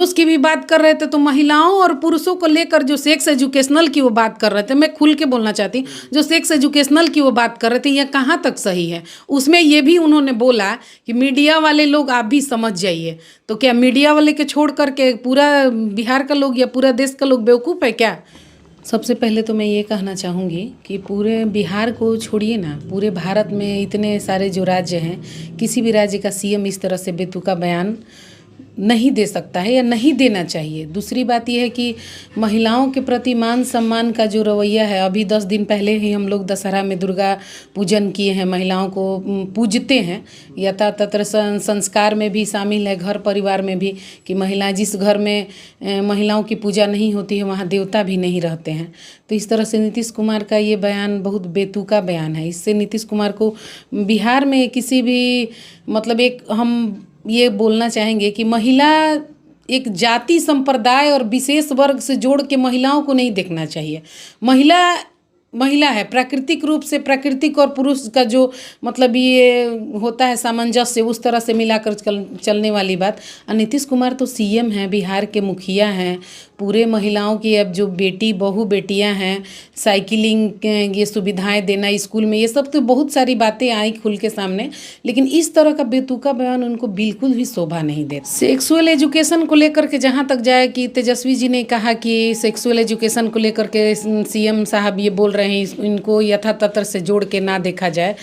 उसकी भी बात कर रहे थे, तो महिलाओं और पुरुषों को लेकर जो सेक्स एजुकेशनल की वो बात कर रहे थे, मैं खुल के बोलना चाहती हूँ, जो सेक्स एजुकेशनल की वो बात कर रहे थे, यह कहाँ तक सही है। उसमें ये भी उन्होंने बोला कि मीडिया वाले लोग आप भी समझ जाइए। तो क्या मीडिया वाले के छोड़ करके पूरा बिहार का लोग या पूरा देश का लोग बेवकूफ़ है क्या? सबसे पहले तो मैं ये कहना चाहूँगी कि पूरे बिहार को छोड़िए ना, पूरे भारत में इतने सारे जो राज्य हैं, किसी भी राज्य का सीएम इस तरह से बेतुका बयान नहीं दे सकता है या नहीं देना चाहिए। दूसरी बात यह है कि महिलाओं के प्रति मान सम्मान का जो रवैया है, अभी 10 दिन पहले ही हम लोग दशहरा में दुर्गा पूजन किए हैं, महिलाओं को पूजते हैं, यथातथ संस्कार में भी शामिल है, घर परिवार में भी, कि महिलाएं जिस घर में महिलाओं की पूजा नहीं होती है वहाँ देवता भी नहीं रहते हैं। तो इस तरह से नीतीश कुमार का ये बयान बहुत बेतुका बयान है। इससे नीतीश कुमार को बिहार में किसी भी मतलब एक हम ये बोलना चाहेंगे कि महिला एक जाति संप्रदाय और विशेष वर्ग से जोड़ के महिलाओं को नहीं देखना चाहिए। महिला महिला है, प्राकृतिक रूप से प्राकृतिक और पुरुष का जो मतलब ये होता है सामंजस्य, उस तरह से मिलाकर चलने वाली बात। और नीतीश कुमार तो सीएम हैं, बिहार के मुखिया हैं, पूरे महिलाओं की अब जो बेटी बहू बेटियां हैं, साइकिलिंग ये सुविधाएं देना स्कूल में, ये सब तो बहुत सारी बातें आई खुल के सामने, लेकिन इस तरह का बेतुका बयान उनको बिल्कुल भी शोभा नहीं देता। सेक्सुअल एजुकेशन को लेकर के जहाँ तक जाए कि तेजस्वी जी ने कहा कि सेक्सुअल एजुकेशन को लेकर के सीएम साहब ये बोल रहे हैं, इनको यथातथ से जोड़ के ना देखा जाए।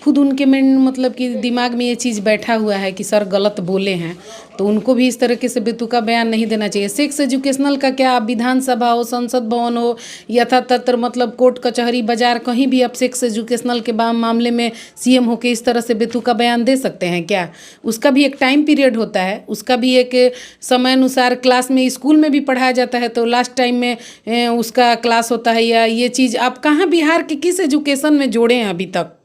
खुद उनके में मतलब कि दिमाग में ये चीज़ बैठा हुआ है कि सर गलत बोले हैं, तो उनको भी इस तरीके से बेतुका बयान नहीं देना चाहिए। सेक्स एजुकेशनल का क्या, विधानसभा हो, संसद भवन हो, यथातथ मतलब कोर्ट कचहरी बाजार कहीं भी आप सेक्स एजुकेशनल के मामले में सीएम होके इस तरह से बेतुका बयान दे सकते हैं क्या? उसका भी एक टाइम पीरियड होता है, उसका भी एक समय अनुसार क्लास में स्कूल में भी पढ़ाया जाता है, तो लास्ट टाइम में उसका क्लास होता है। या ये चीज़ आप कहाँ बिहार के किस एजुकेशन में जोड़े हैं अभी तक?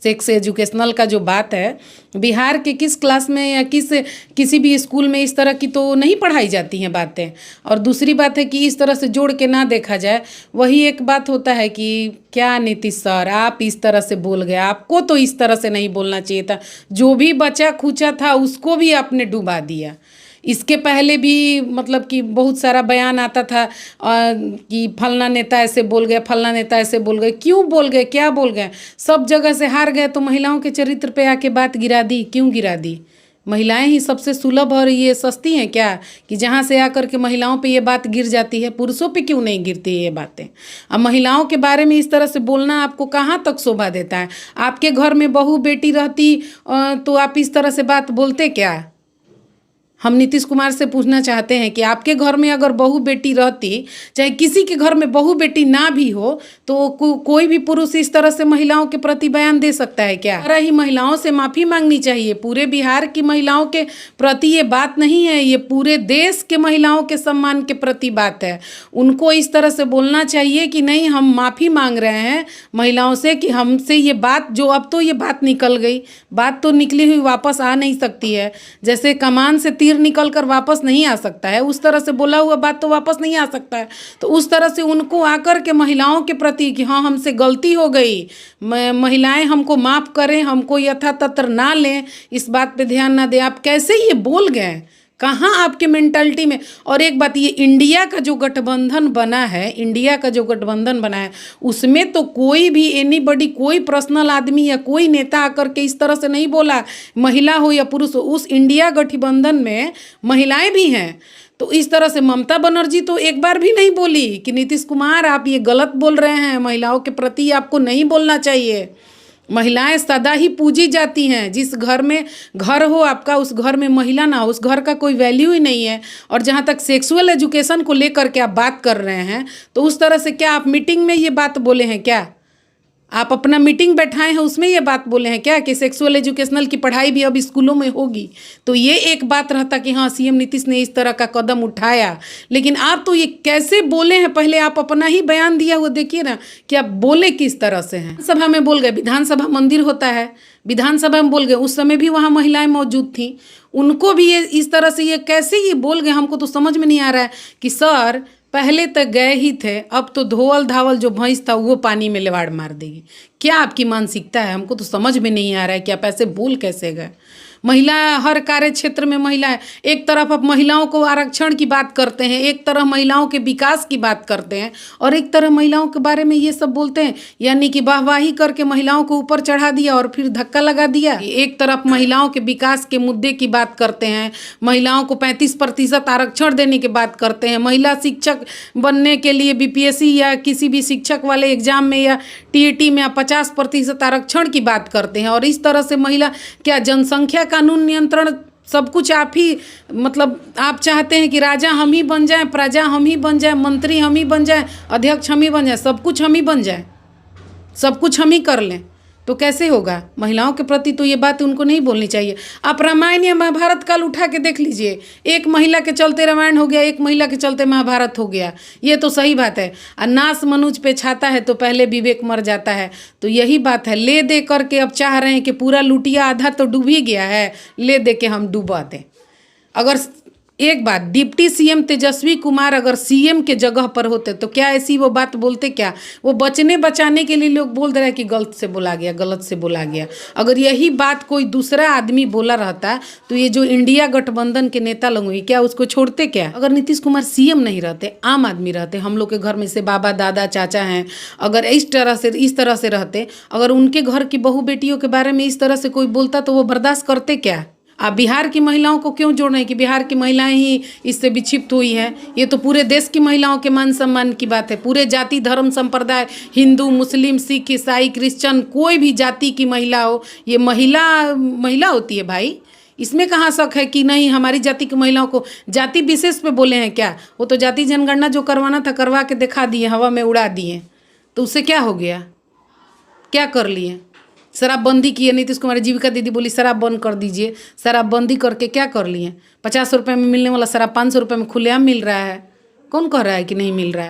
सेक्स एजुकेशनल का जो बात है, बिहार के किस क्लास में या किसी भी स्कूल में इस तरह की तो नहीं पढ़ाई जाती हैं बातें। और दूसरी बात है कि इस तरह से जोड़ के ना देखा जाए। वही एक बात होता है कि क्या नीतीश सर आप इस तरह से बोल गए, आपको तो इस तरह से नहीं बोलना चाहिए था। जो भी बचा खुचा था उसको भी आपने डुबा दिया। इसके पहले भी मतलब कि बहुत सारा बयान आता था कि फलना नेता ऐसे बोल गए, फलना नेता ऐसे बोल गए। क्यों बोल गए, क्या बोल गए? सब जगह से हार गए तो महिलाओं के चरित्र पे आके बात गिरा दी। क्यों गिरा दी? महिलाएं ही सबसे सुलभ और ये सस्ती हैं क्या कि जहाँ से आकर के महिलाओं पे ये बात गिर जाती है? पुरुषों पे क्यों नहीं गिरती है ये बातें? अब महिलाओं के बारे में इस तरह से बोलना आपको कहाँ तक शोभा देता है? आपके घर में बहू बेटी रहती तो आप इस तरह से बात बोलते क्या? हम नीतीश कुमार से पूछना चाहते हैं कि आपके घर में अगर बहू बेटी रहती, चाहे किसी के घर में बहू बेटी ना भी हो, तो कोई भी पुरुष इस तरह से महिलाओं के प्रति बयान दे सकता है क्या? ही महिलाओं से माफ़ी मांगनी चाहिए। पूरे बिहार की महिलाओं के प्रति ये बात नहीं है, ये पूरे देश के महिलाओं के सम्मान के प्रति बात है। उनको इस तरह से बोलना चाहिए कि नहीं, हम माफ़ी मांग रहे हैं महिलाओं से कि हमसे ये बात, जो अब तो ये बात निकल गई, बात तो निकली हुई वापस आ नहीं सकती है। जैसे कमान से तीर निकल कर वापस नहीं आ सकता है, उस तरह से बोला हुआ बात तो वापस नहीं आ सकता है। तो उस तरह से उनको आकर के महिलाओं के प्रति कि हाँ हमसे गलती हो गई, महिलाएं हमको माफ़ करें, हमको यथातथ ना लें, इस बात पे ध्यान ना दें। आप कैसे ये बोल गए? कहाँ आपके मेंटालिटी में? और एक बात, ये इंडिया का जो गठबंधन बना है, इंडिया का जो गठबंधन बना है, उसमें तो कोई भी एनीबॉडी, कोई पर्सनल आदमी या कोई नेता आकर के इस तरह से नहीं बोला, महिला हो या पुरुष हो। उस इंडिया गठबंधन में महिलाएं भी हैं। तो इस तरह से ममता बनर्जी तो एक बार भी नहीं बोली कि नीतीश कुमार आप ये गलत बोल रहे हैं, महिलाओं के प्रति आपको नहीं बोलना चाहिए। महिलाएं सदा ही पूजी जाती हैं। जिस घर में घर हो आपका, उस घर में महिला ना हो, उस घर का कोई वैल्यू ही नहीं है। और जहाँ तक सेक्सुअल एजुकेशन को लेकर के आप बात कर रहे हैं, तो उस तरह से क्या आप मीटिंग में ये बात बोले हैं क्या? आप अपना मीटिंग बैठाए हैं उसमें ये बात बोले हैं क्या कि सेक्सुअल एजुकेशनल की पढ़ाई भी अब स्कूलों में होगी? तो ये एक बात रहता कि हाँ सीएम नीतीश ने इस तरह का कदम उठाया। लेकिन आप तो ये कैसे बोले हैं, पहले आप अपना ही बयान दिया हुआ देखिए ना कि आप बोले किस तरह से हैं। सभा में बोल गए, विधानसभा मंदिर होता है, विधानसभा में बोल गए, उस समय भी वहाँ महिलाएं मौजूद थीं, उनको भी ये इस तरह से ये कैसे ये बोल गए? हमको तो समझ में नहीं आ रहा है कि सर पहले तक गए ही थे, अब तो धोवल धावल जो भैंस था वो पानी में लेवाड़ मार देगी। क्या आपकी मानसिकता है? हमको तो समझ में नहीं आ रहा है कि आप ऐसे बोल कैसे गए। महिला हर कार्य क्षेत्र में महिला, एक तरफ आप महिलाओं को आरक्षण की बात करते हैं, एक तरफ महिलाओं के विकास की बात करते हैं, और एक तरफ महिलाओं के बारे में ये सब बोलते हैं, यानी कि वाहवाही करके महिलाओं को ऊपर चढ़ा दिया और फिर धक्का लगा दिया। एक तरफ महिलाओं के विकास के मुद्दे की बात करते हैं, महिलाओं को 35% आरक्षण देने की बात करते हैं, महिला शिक्षक बनने के लिए बीपीएससी या किसी भी शिक्षक वाले एग्जाम में या टीईटी में 50% आरक्षण की बात करते हैं। और इस तरह से महिला क्या जनसंख्या कानून नियंत्रण सब कुछ आप ही, मतलब आप चाहते हैं कि राजा हम ही बन जाएं, प्रजा हम ही बन जाएं, मंत्री हम ही बन जाएं, अध्यक्ष हम ही बन जाएं, सब कुछ हम ही बन जाएं, सब कुछ हम ही कर लें, तो कैसे होगा? महिलाओं के प्रति तो ये बात उनको नहीं बोलनी चाहिए। आप रामायण या महाभारत काल उठा के देख लीजिए, एक महिला के चलते रामायण हो गया, एक महिला के चलते महाभारत हो गया, ये तो सही बात है। और नाश मनुज पे छाता है तो पहले विवेक मर जाता है, तो यही बात है। ले दे करके अब चाह रहे हैं कि पूरा लुटिया आधा तो डूब ही गया है, ले दे के हम डूबा दें। अगर एक बात, डिप्टी सीएम तेजस्वी कुमार अगर सीएम के जगह पर होते तो क्या ऐसी वो बात बोलते? क्या वो बचने बचाने के लिए लोग बोल दे रहे हैं कि गलत से बोला गया, गलत से बोला गया। अगर यही बात कोई दूसरा आदमी बोला रहता तो ये जो इंडिया गठबंधन के नेता लोग हुई, क्या उसको छोड़ते? क्या अगर नीतीश कुमार सीएम नहीं रहते, आम आदमी रहते, हम लोग के घर में से बाबा दादा चाचा हैं, अगर इस तरह से रहते, अगर उनके घर की बहू बेटियों के बारे में इस तरह से कोई बोलता तो वो बर्दाश्त करते क्या? आप बिहार की महिलाओं को क्यों जोड़ रहे हैं कि बिहार की महिलाएं ही इससे विक्षिप्त हुई हैं? ये तो पूरे देश की महिलाओं के मान सम्मान की बात है। पूरे जाति धर्म संप्रदाय, हिंदू मुस्लिम सिख ईसाई क्रिश्चियन, कोई भी जाति की महिला हो, ये महिला होती है भाई। इसमें कहाँ शक है कि नहीं हमारी जाति की महिलाओं को जाति विशेष पे बोले हैं क्या? वो तो जाति जनगणना जो करवाना था करवा के दिखा दिए, हवा में उड़ा दिए, तो उससे क्या हो गया? क्या कर लिए? शराबबंदी की है नीतीश कुमार, जीविका दीदी बोली शराब बंद कर दीजिए। शराबबंदी करके क्या कर लिए? 50 रुपये में मिलने वाला शराब 500 रुपये में खुलेआम मिल रहा है। कौन कह रहा है कि नहीं मिल रहा है?